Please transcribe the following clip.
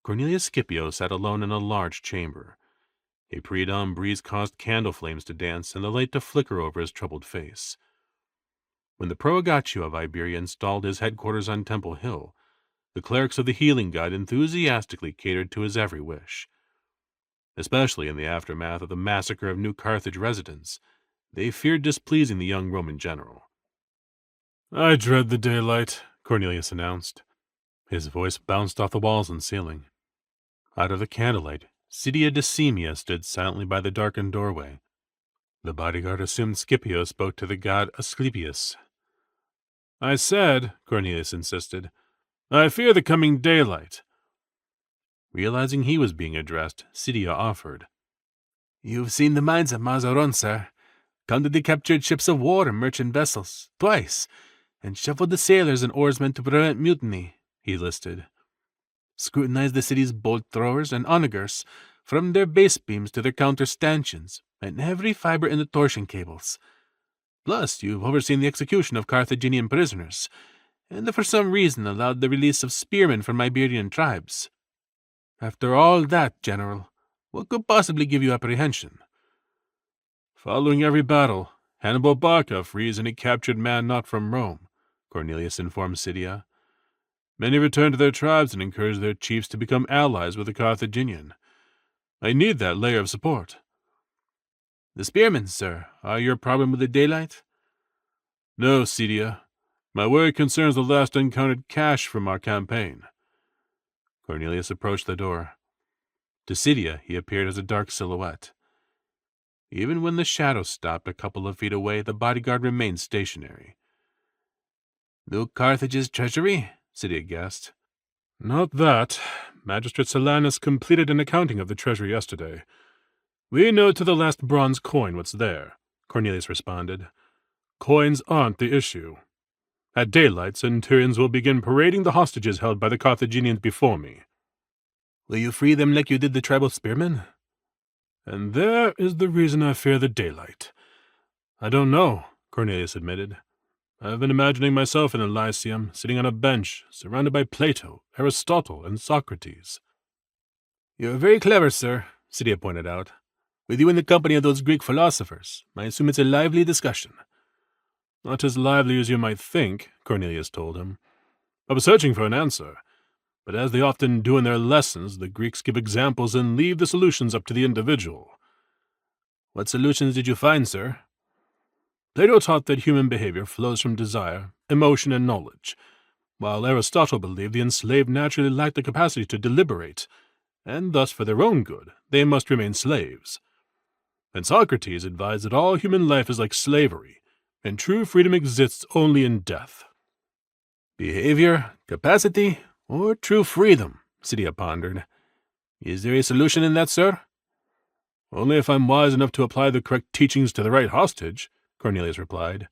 Cornelius Scipio sat alone in a large chamber. A pre-dawn breeze caused candle flames to dance and the light to flicker over his troubled face. When the Proagatio of Iberia installed his headquarters on Temple Hill, the clerics of the healing god enthusiastically catered to his every wish. Especially in the aftermath of the massacre of New Carthage residents, they feared displeasing the young Roman general. "I dread the daylight," Cornelius announced. His voice bounced off the walls and ceiling. Out of the candlelight, Cydia Decimia stood silently by the darkened doorway. The bodyguard assumed Scipio spoke to the god Asclepius. "I said," Cornelius insisted, "I fear the coming daylight." Realizing he was being addressed, Cydia offered. "You've seen the mines at Mazaron, sir. Counted the captured ships of war and merchant vessels, twice, and shuffled the sailors and oarsmen to prevent mutiny," he listed. "Scrutinized the city's bolt throwers and onagers, from their base beams to their counter stanchions, and every fiber in the torsion cables. Plus, you've overseen the execution of Carthaginian prisoners, and for some reason allowed the release of spearmen from Iberian tribes. After all that, General, what could possibly give you apprehension?" "Following every battle, Hannibal Barca frees any captured man not from Rome," Cornelius informed Cydia. "Many return to their tribes and encourage their chiefs to become allies with the Carthaginian. I need that layer of support." "The spearmen, sir, are your problem with the daylight?" "No, Cydia. My worry concerns the last uncounted cash from our campaign." Cornelius approached the door. To Cydia, he appeared as a dark silhouette. Even when the shadow stopped a couple of feet away, the bodyguard remained stationary. "New Carthage's treasury?" Cydia guessed. "Not that. Magistrate Silanus completed an accounting of the treasury yesterday. We know to the last bronze coin what's there," Cornelius responded. "Coins aren't the issue. At daylight, centurions will begin parading the hostages held by the Carthaginians before me." "Will you free them like you did the tribal spearmen?" "And there is the reason I fear the daylight. I don't know," Cornelius admitted. "I've been imagining myself in the Lyceum, sitting on a bench, surrounded by Plato, Aristotle, and Socrates." "You're very clever, sir," Cydia pointed out. "With you in the company of those Greek philosophers, I assume it's a lively discussion." "Not as lively as you might think," Cornelius told him. "I was searching for an answer, but as they often do in their lessons, the Greeks give examples and leave the solutions up to the individual." "What solutions did you find, sir?" "Plato taught that human behavior flows from desire, emotion, and knowledge, while Aristotle believed the enslaved naturally lacked the capacity to deliberate, and thus for their own good they must remain slaves. And Socrates advised that all human life is like slavery, and true freedom exists only in death." "Behavior, capacity, or true freedom?" Cydia pondered. "Is there a solution in that, sir?" "Only if I'm wise enough to apply the correct teachings to the right hostage," Cornelius replied.